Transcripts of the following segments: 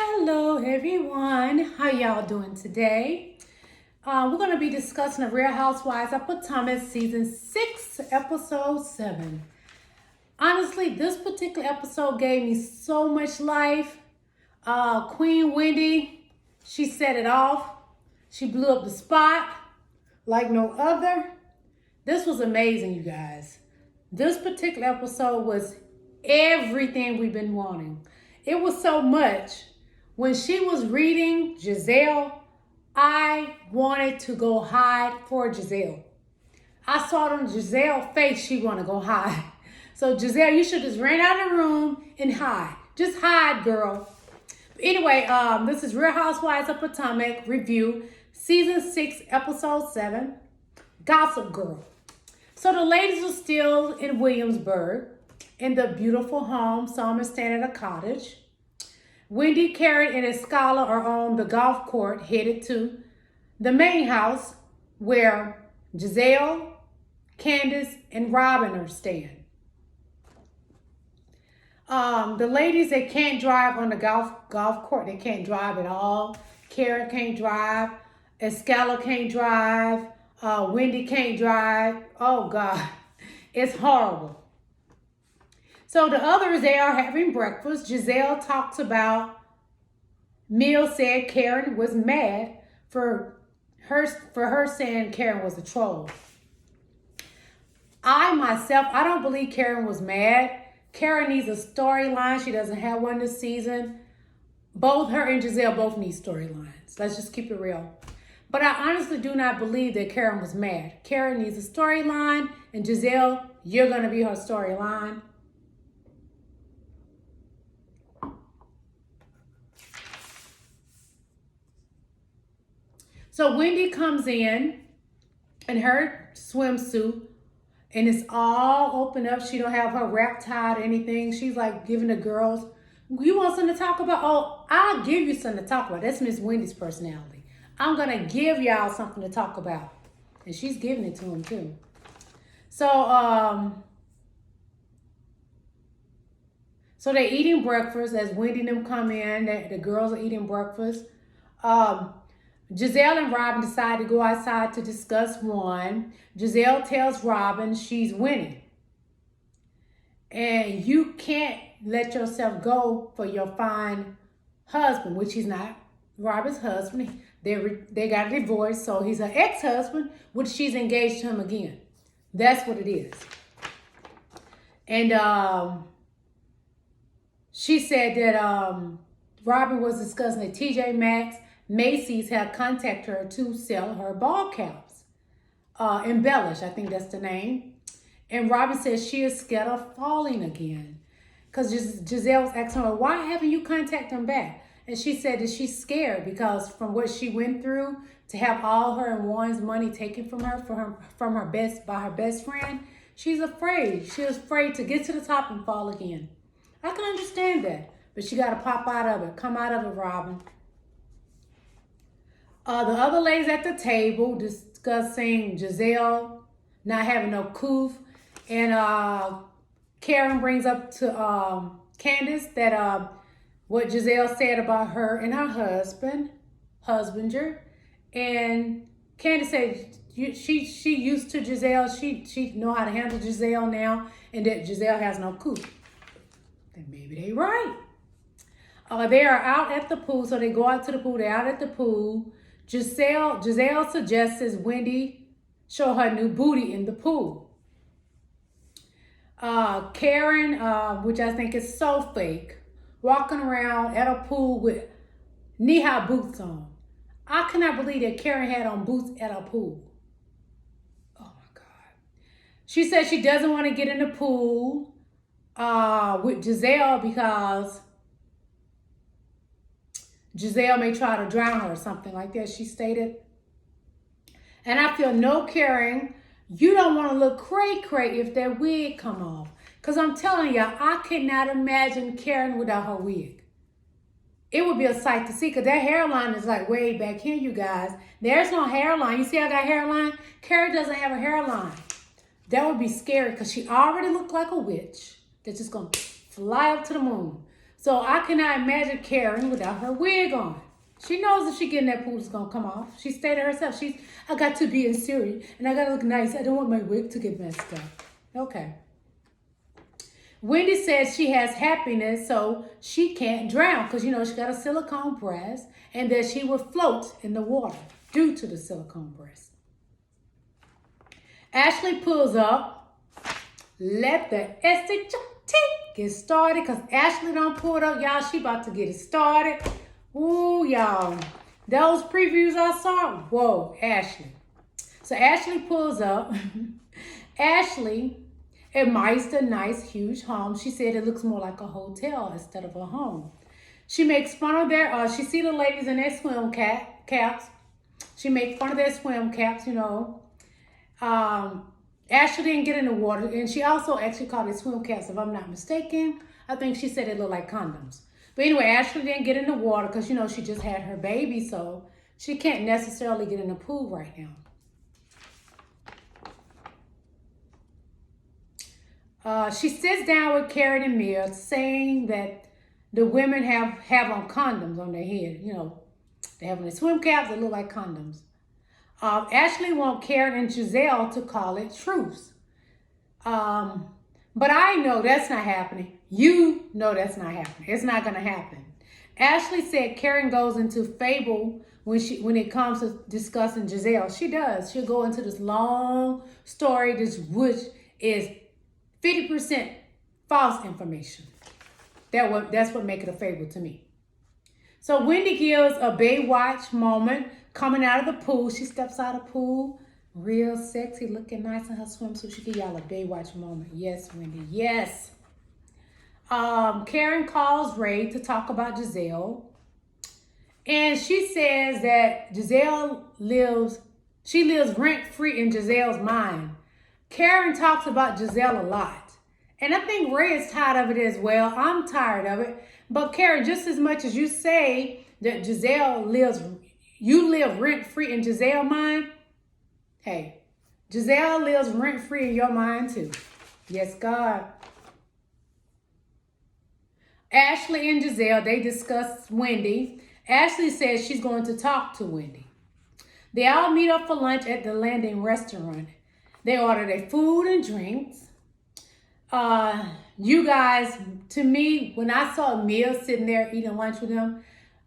Hello everyone, how y'all doing today? We're going to be discussing the Real Housewives of Potomac season 6 episode 7. Honestly, this particular episode gave me so much life. Queen Wendy, she set it off. She blew up the spot like no other. This was amazing, you guys. This particular episode was everything we've been wanting. It was so much. When she was reading Giselle, I wanted to go hide for Giselle. I saw it on Giselle's face she want to go hide. So Giselle, you should just run out of the room and hide. Just hide, girl. Anyway, this is Real Housewives of Potomac review, season 6, episode 7, Gossip Girl. So the ladies are still in Williamsburg in the beautiful home Summer staying at a cottage. Wendy, Karen, and Escala are on the golf court headed to the main house where Giselle, Candace, and Robin are staying. The ladies, they can't drive on the golf court. They can't drive at all. Karen can't drive. Escala can't drive. Wendy can't drive. Oh, God. It's horrible. So the others, they are having breakfast. Giselle talks about Mill said Karen was mad for her saying Karen was a troll. I don't believe Karen was mad. Karen needs a storyline. She doesn't have one this season. Both her and Giselle both need storylines. Let's just keep it real. But I honestly do not believe that Karen was mad. Karen needs a storyline, and Giselle, you're going to be her storyline. So Wendy comes in her swimsuit, and it's all open up. She don't have her wrap tied or anything. She's like giving the girls, you want something to talk about? Oh, I'll give you something to talk about. That's Miss Wendy's personality. I'm going to give y'all something to talk about. And she's giving it to them too. So, so they're eating breakfast as Wendy and them come in. The girls are eating breakfast. Giselle and Robin decide to go outside to discuss one. Giselle tells Robin she's winning. And you can't let yourself go for your fine husband, which he's not Robin's husband. They got a divorce, so he's an ex-husband, which she's engaged to him again. That's what it is. And she said that Robin was discussing that TJ Maxx, Macy's had contacted her to sell her ball caps. Embellish, I think that's the name. And Robin says she is scared of falling again. Because Giselle was asking her, why haven't you contacted him back? And she said that she's scared because from what she went through, to have all her and Warren's money taken from her by her best friend, she's afraid. She's afraid to get to the top and fall again. I can understand that. But she got to pop out of it. Come out of it, Robin. The other ladies at the table discussing Giselle not having no coof. And Karen brings up to Candace that what Giselle said about her and her husbander. And Candace said she used to Giselle. She know how to handle Giselle now. And that Giselle has no coof. Then maybe they right. They are out at the pool. So they go out to the pool. They're out at the pool. Giselle suggests Wendy show her new booty in the pool. Karen, which I think is so fake, walking around at a pool with knee-high boots on. I cannot believe that Karen had on boots at a pool. Oh my God. She said she doesn't want to get in the pool with Giselle because Giselle may try to drown her or something like that, she stated. And I feel no caring. You don't want to look cray-cray if that wig come off. Because I'm telling y'all, I cannot imagine Karen without her wig. It would be a sight to see because that hairline is like way back here, you guys. There's no hairline. You see I got hairline? Karen doesn't have a hairline. That would be scary because she already looked like a witch that's just going to fly up to the moon. So I cannot imagine Karen without her wig on. She knows if she get in that pool, it's going to come off. She stated herself, I got to be in serious and I got to look nice. I don't want my wig to get messed up. Okay. Wendy says she has happiness, so she can't drown because, you know, she got a silicone breast and that she will float in the water due to the silicone breast. Ashley pulls up. Let the SHT get started because Ashley don't pull it up. Y'all, she about to get it started. Ooh, y'all. Those previews I saw, whoa, Ashley. So Ashley pulls up. Ashley admires the nice, huge home. She said it looks more like a hotel instead of a home. She makes fun of their, she see the ladies in their swim caps. She makes fun of their swim caps, you know. Ashley didn't get in the water, and she also actually called it swim caps, if I'm not mistaken. I think she said it looked like condoms. But anyway, Ashley didn't get in the water because, you know, she just had her baby, so she can't necessarily get in the pool right now. She sits down with Karen and Mia, saying that the women have on condoms on their head. You know, they have on their swim caps that look like condoms. Ashley wants Karen and Giselle to call it truce. But I know that's not happening. You know that's not happening. It's not going to happen. Ashley said Karen goes into fable when it comes to discussing Giselle. She does. She'll go into this long story, which is 50% false information. That's what makes it a fable to me. So Wendy gives a Baywatch moment coming out of the pool. She steps out of the pool, real sexy, looking nice in her swimsuit. She give y'all a Baywatch moment. Yes, Wendy, yes. Karen calls Ray to talk about Giselle. And she says that Giselle lives rent-free in Giselle's mind. Karen talks about Giselle a lot. And I think Ray is tired of it as well. I'm tired of it. But Karen, just as much as you say that you live rent-free in Giselle's mind, hey, Giselle lives rent-free in your mind too. Yes, God. Ashley and Giselle, they discuss Wendy. Ashley says she's going to talk to Wendy. They all meet up for lunch at the Landing restaurant. They order their food and drinks. You guys, to me, when I saw Mia sitting there eating lunch with them,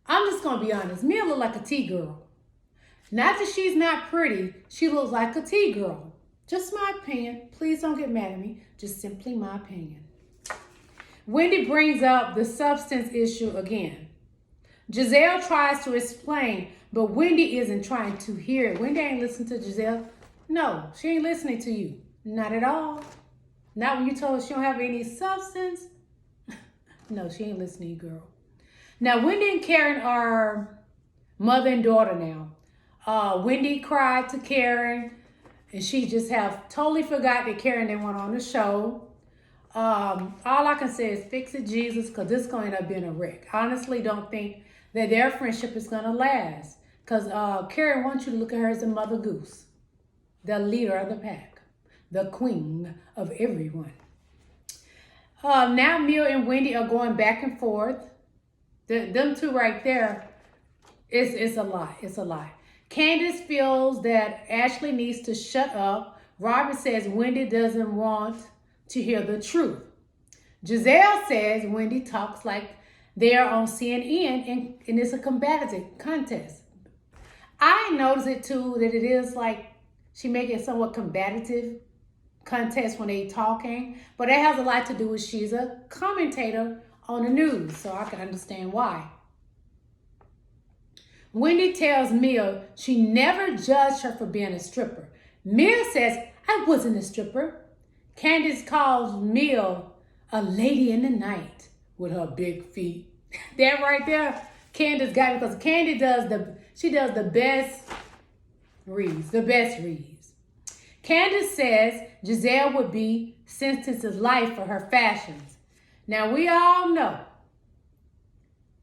I'm just going to be honest. Mia looked like a tea girl. Not that she's not pretty. She looks like a tea girl. Just my opinion. Please don't get mad at me. Just simply my opinion. Wendy brings up the substance issue again. Giselle tries to explain, but Wendy isn't trying to hear it. Wendy ain't listening to Giselle. No, she ain't listening to you. Not at all. Not when you told her she don't have any substance. No, she ain't listening, girl. Now, Wendy and Karen are mother and daughter now. Wendy cried to Karen, and she just have totally forgot that Karen didn't want on the show. All I can say is fix it, Jesus, because this is going to end up being a wreck. I honestly don't think that their friendship is going to last, because Karen wants you to look at her as a mother goose, the leader of the pack, the queen of everyone. Now Mia and Wendy are going back and forth. Them two right there, it's a lie. It's a lie. Candace feels that Ashley needs to shut up. Robert says Wendy doesn't want to hear the truth. Giselle says Wendy talks like they are on CNN and it's a combative contest. I notice it too, that it is like she make it somewhat combative contest when they talking, but that has a lot to do with she's a commentator on the news, so I can understand why. Wendy tells Mia she never judged her for being a stripper. Mia says, I wasn't a stripper. Candace calls Mia a lady in the night with her big feet. That right there, Candace got it, because Candy does the best reads. Candace says Giselle would be sentenced to life for her fashions. Now we all know,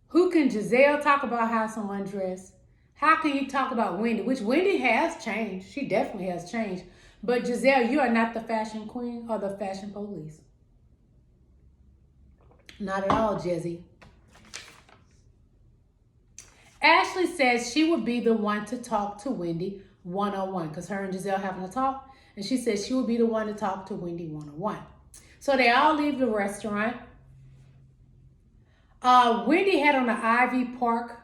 who can Giselle talk about how someone dressed? How can you talk about Wendy? Which Wendy has changed. She definitely has changed. But Giselle, you are not the fashion queen or the fashion police. Not at all, Jezzy. Ashley says she would be the one to talk to Wendy one-on-one because her and Giselle having a talk. And she says she would be the one to talk to Wendy one-on-one. So they all leave the restaurant. Wendy had on an Ivy Park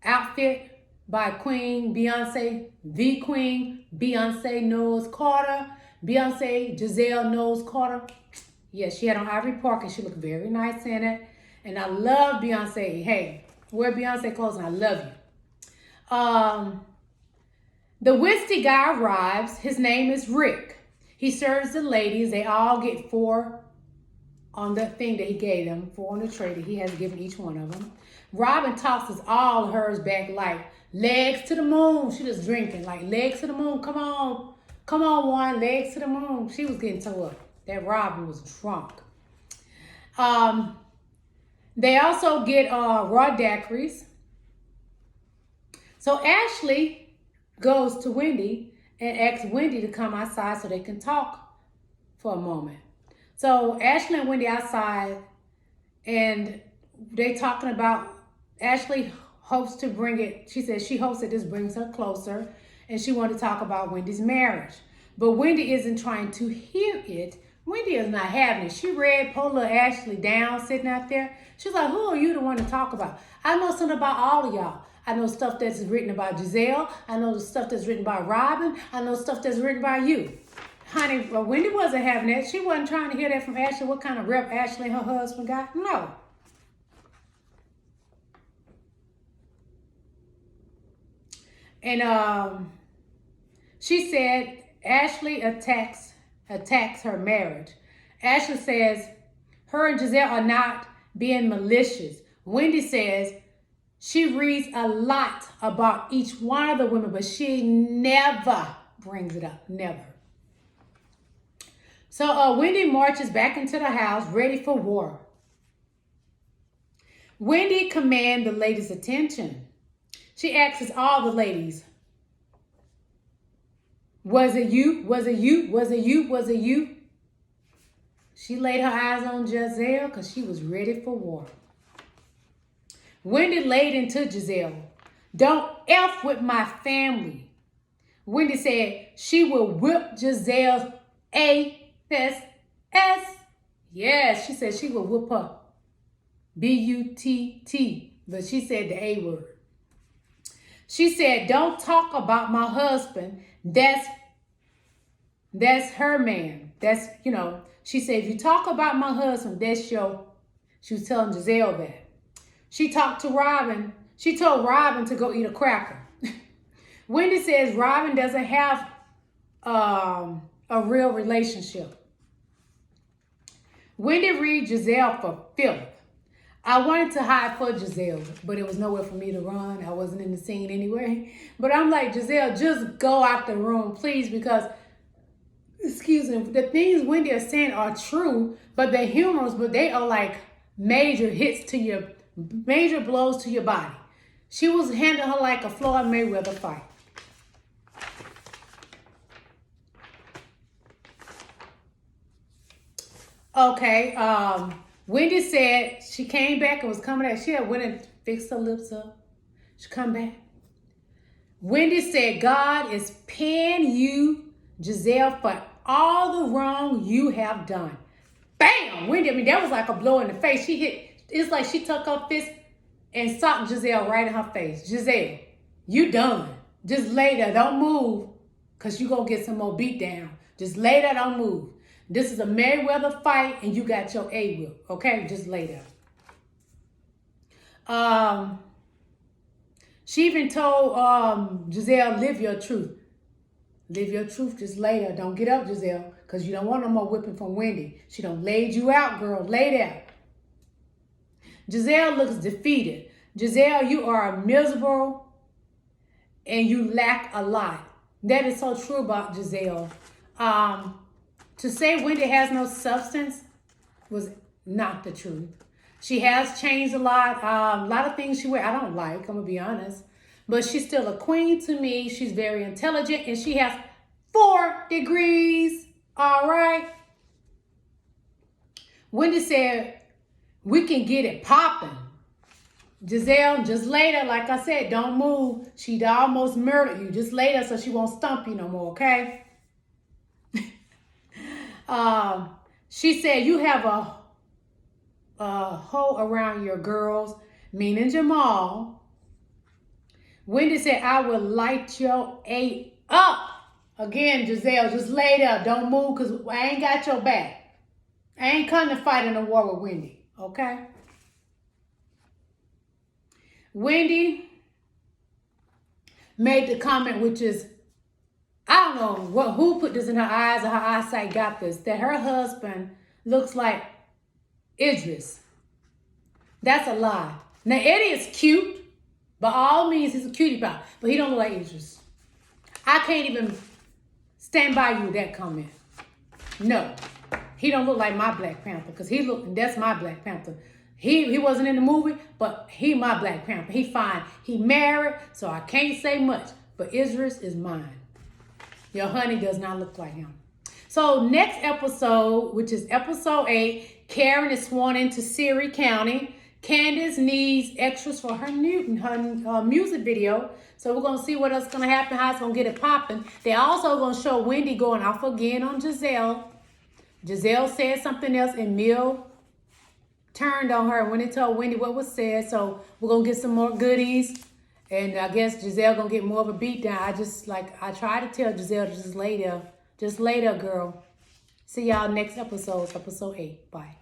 outfit by Queen Beyonce, the Queen Beyonce Knowles Carter. Beyonce Giselle Knowles Carter. Yes, she had on Ivy Park and she looked very nice in it. And I love Beyonce. Hey, wear Beyonce clothes and I love you. The whiskey guy arrives. His name is Rick. He serves the ladies. They all get 4 on the thing that he gave them, 4 on the tray that he has given each one of them. Robin tosses all hers back like legs to the moon. She just drinking like legs to the moon. Come on. Come on, one. Legs to the moon. She was getting tore up. That Robin was drunk. They also get raw daiquiris. So Ashley goes to Wendy and asks Wendy to come outside so they can talk for a moment. So Ashley and Wendy outside, and they talking about, Ashley hopes to bring it, she says she hopes that this brings her closer, and she wanted to talk about Wendy's marriage. But Wendy isn't trying to hear it. Wendy is not having it. She read poor little Ashley down, sitting out there. She's like, who are you the one to talk about? I know something about all of y'all. I know stuff that's written about Giselle. I know the stuff that's written by Robin. I know stuff that's written by you. Honey, Wendy wasn't having that. She wasn't trying to hear that from Ashley. What kind of rep Ashley and her husband got? No. And she said Ashley attacks her marriage. Ashley says her and Giselle are not being malicious. Wendy says she reads a lot about each one of the women, but she never brings it up. Never. So Wendy marches back into the house, ready for war. Wendy commands the ladies' attention. She asks all the ladies, was it you? Was it you? Was it you? Was it you? She laid her eyes on Giselle because she was ready for war. Wendy laid into Giselle, don't F with my family. Wendy said she will whip Giselle's ass. Yes, she said she will whip her B-U-T-T, but she said the A word. She said, don't talk about my husband. That's her man. That's, she said, if you talk about my husband, that's your, she was telling Giselle that. She talked to Robin. She told Robin to go eat a cracker. Wendy says Robin doesn't have a real relationship. Wendy read Giselle for filth. I wanted to hide for Giselle, but it was nowhere for me to run. I wasn't in the scene anyway. But I'm like, Giselle, just go out the room, please, because, excuse me, the things Wendy is saying are true, but they're humorous, but they are like major hits to your, major blows to your body. She was handling her like a Floyd Mayweather fight. Okay, Wendy said she came back and was coming out. She had went and fixed her lips up. She come back. Wendy said, God is paying you, Giselle, for all the wrong you have done. Bam! Wendy, I mean, that was like a blow in the face. She hit, it's like she took her fist and socked Giselle right in her face. Giselle, you done. Just lay there. Don't move, because you going to get some more beat down. Just lay there. Don't move. This is a Mayweather fight, and you got your A-whip, okay? Just lay there. She even told Giselle, live your truth. Live your truth, just lay there. Don't get up, Giselle, because you don't want no more whipping from Wendy. She done laid you out, girl. Lay there. Giselle looks defeated. Giselle, you are miserable, and you lack a lot. That is so true about Giselle. To say Wendy has no substance was not the truth. She has changed a lot. A lot of things she wears I don't like, I'm going to be honest. But she's still a queen to me. She's very intelligent, and she has 4 degrees. All right. Wendy said, we can get it popping. Giselle, just lay there. Like I said, don't move. She'd almost murdered you. Just lay there so she won't stump you no more, okay? She said, you have a hole around your girls, meaning Jamal. Wendy said, I will light your A up. Again, Giselle, just lay there. Don't move because I ain't got your back. I ain't come to fight in a war with Wendy, okay? Wendy made the comment, which is, I don't know who put this in her eyes or her eyesight got this, that her husband looks like Idris. That's a lie. Now, Eddie is cute. By all means, he's a cutie pie, but he don't look like Idris. I can't even stand by you with that comment. No, he don't look like my Black Panther because that's my Black Panther. He wasn't in the movie, but he my Black Panther. He fine. He married, so I can't say much, but Idris is mine. Your honey does not look like him. So next episode, which is episode 8, Karen is sworn into Surrey County. Candace needs extras for her music video. So we're going to see what else is going to happen, how it's going to get it popping. They're also going to show Wendy going off again on Giselle. Giselle said something else and Mill turned on her when they told Wendy what was said. So we're going to get some more goodies. And I guess Giselle going to get more of a beat down. I try to tell Giselle to just lay there. Just lay there, girl. See y'all next episode, episode 8. Bye.